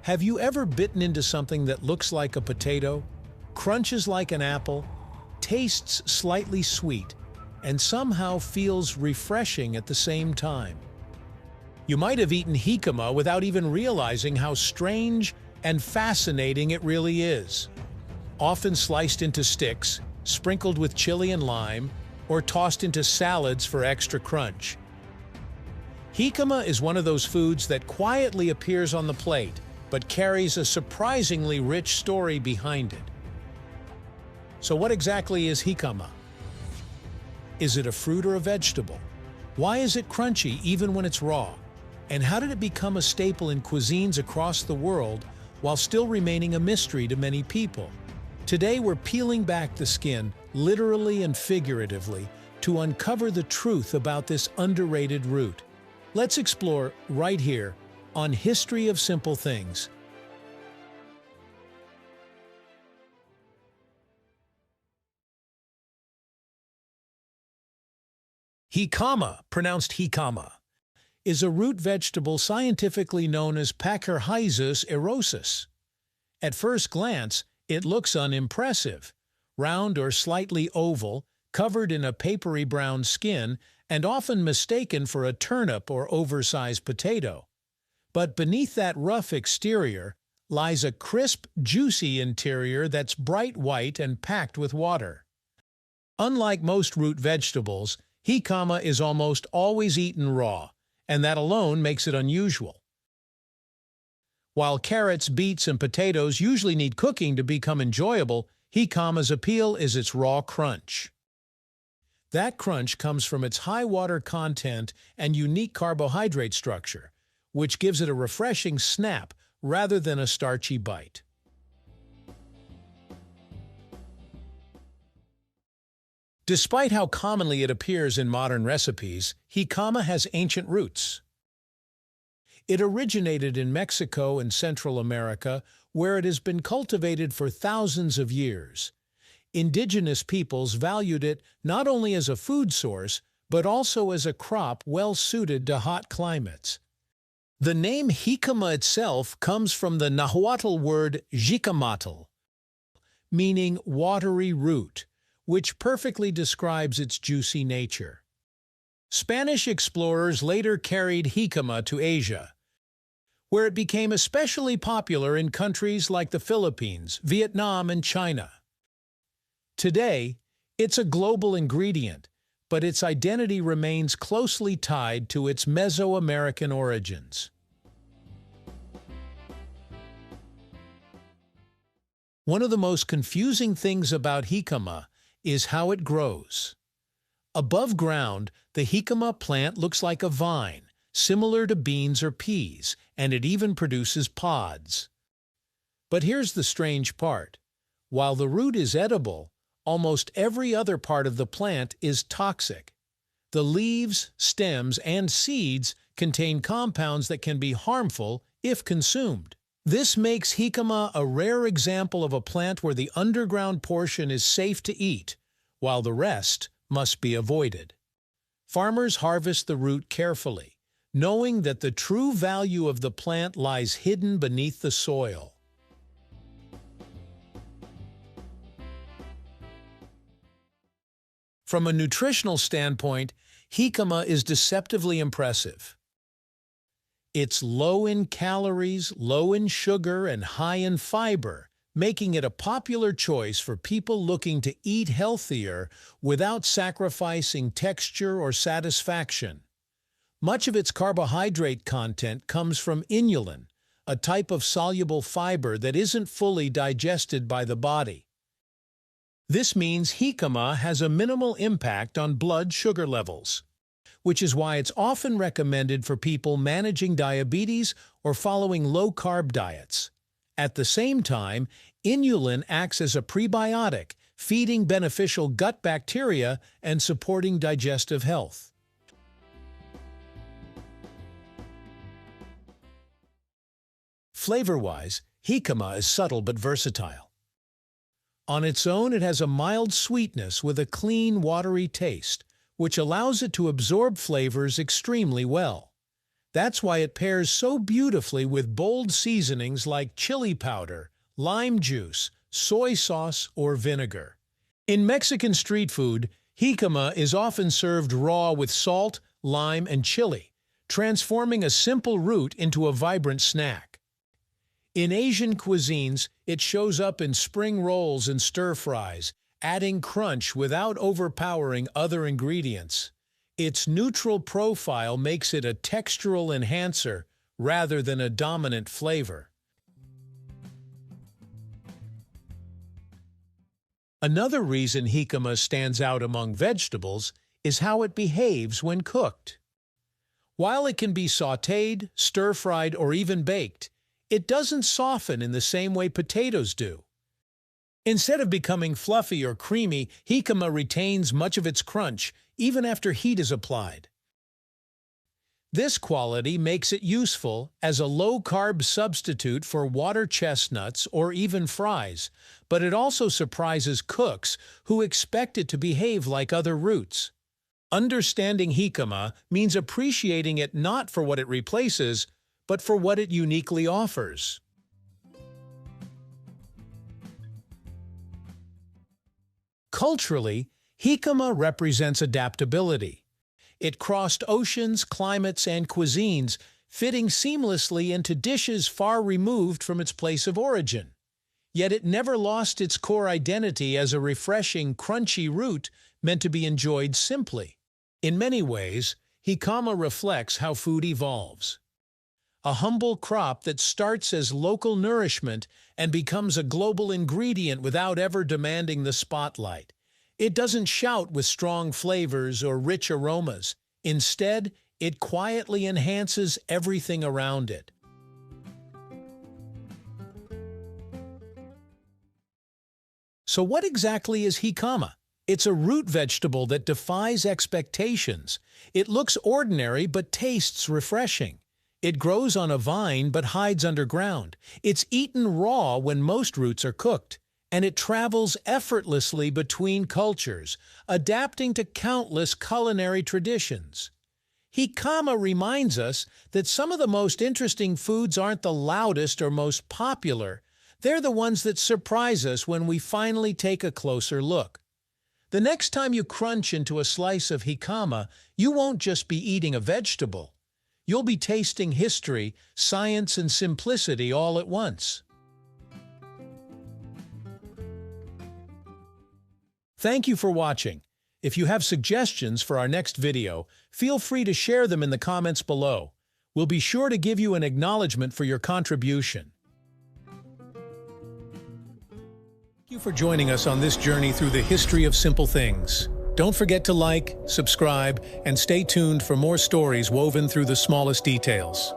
Have you ever bitten into something that looks like a potato, crunches like an apple, tastes slightly sweet, and somehow feels refreshing at the same time? You might have eaten jicama without even realizing how strange and fascinating it really is. Often sliced into sticks, sprinkled with chili and lime, or tossed into salads for extra crunch. Jicama is one of those foods that quietly appears on the plate, but carries a surprisingly rich story behind it. So what exactly is jicama? Is it a fruit or a vegetable? Why is it crunchy even when it's raw? And how did it become a staple in cuisines across the world while still remaining a mystery to many people? Today we're peeling back the skin, literally and figuratively, to uncover the truth about this underrated root. Let's explore right here on History of Simple Things. Jicama, pronounced jicama, is a root vegetable scientifically known as Pachyrhizus erosus. At first glance, it looks unimpressive, round or slightly oval, covered in a papery brown skin, and often mistaken for a turnip or oversized potato. But beneath that rough exterior lies a crisp, juicy interior that's bright white and packed with water. Unlike most root vegetables, jicama is almost always eaten raw, and that alone makes it unusual. While carrots, beets, and potatoes usually need cooking to become enjoyable, jicama's appeal is its raw crunch. That crunch comes from its high water content and unique carbohydrate structure, which gives it a refreshing snap rather than a starchy bite. Despite how commonly it appears in modern recipes, jicama has ancient roots. It originated in Mexico and Central America, where it has been cultivated for thousands of years. Indigenous peoples valued it not only as a food source, but also as a crop well-suited to hot climates. The name jicama itself comes from the Nahuatl word jicamatl, meaning watery root, which perfectly describes its juicy nature. Spanish explorers later carried jicama to Asia, where it became especially popular in countries like the Philippines, Vietnam, and China. Today, it's a global ingredient, but its identity remains closely tied to its Mesoamerican origins. One of the most confusing things about jicama is how it grows. Above ground, the jicama plant looks like a vine, similar to beans or peas, and it even produces pods. But here's the strange part. While the root is edible, almost every other part of the plant is toxic. The leaves, stems, and seeds contain compounds that can be harmful if consumed. This makes jicama a rare example of a plant where the underground portion is safe to eat, while the rest must be avoided. Farmers harvest the root carefully, knowing that the true value of the plant lies hidden beneath the soil. From a nutritional standpoint, jicama is deceptively impressive. It's low in calories, low in sugar, and high in fiber, making it a popular choice for people looking to eat healthier without sacrificing texture or satisfaction. Much of its carbohydrate content comes from inulin, a type of soluble fiber that isn't fully digested by the body. This means jicama has a minimal impact on blood sugar levels, which is why it's often recommended for people managing diabetes or following low-carb diets. At the same time, inulin acts as a prebiotic, feeding beneficial gut bacteria and supporting digestive health. Flavor-wise, jicama is subtle but versatile. On its own, it has a mild sweetness with a clean, watery taste, which allows it to absorb flavors extremely well. That's why it pairs so beautifully with bold seasonings like chili powder, lime juice, soy sauce, or vinegar. In Mexican street food, jicama is often served raw with salt, lime, and chili, transforming a simple root into a vibrant snack. In Asian cuisines, it shows up in spring rolls and stir-fries, adding crunch without overpowering other ingredients. Its neutral profile makes it a textural enhancer rather than a dominant flavor. Another reason jicama stands out among vegetables is how it behaves when cooked. While it can be sautéed, stir-fried, or even baked, it doesn't soften in the same way potatoes do. Instead of becoming fluffy or creamy, jicama retains much of its crunch even after heat is applied. This quality makes it useful as a low-carb substitute for water chestnuts or even fries, but it also surprises cooks who expect it to behave like other roots. Understanding jicama means appreciating it not for what it replaces, but for what it uniquely offers. Culturally, jicama represents adaptability. It crossed oceans, climates, and cuisines, fitting seamlessly into dishes far removed from its place of origin. Yet it never lost its core identity as a refreshing, crunchy root meant to be enjoyed simply. In many ways, jicama reflects how food evolves. A humble crop that starts as local nourishment and becomes a global ingredient without ever demanding the spotlight. It doesn't shout with strong flavors or rich aromas. Instead, it quietly enhances everything around it. So what exactly is jicama? It's a root vegetable that defies expectations. It looks ordinary but tastes refreshing. It grows on a vine but hides underground. It's eaten raw when most roots are cooked. And it travels effortlessly between cultures, adapting to countless culinary traditions. Jicama reminds us that some of the most interesting foods aren't the loudest or most popular. They're the ones that surprise us when we finally take a closer look. The next time you crunch into a slice of jicama, you won't just be eating a vegetable. You'll be tasting history, science, and simplicity all at once. Thank you for watching. If you have suggestions for our next video, feel free to share them in the comments below. We'll be sure to give you an acknowledgement for your contribution. Thank you for joining us on this journey through the history of simple things. Don't forget to like, subscribe, and stay tuned for more stories woven through the smallest details.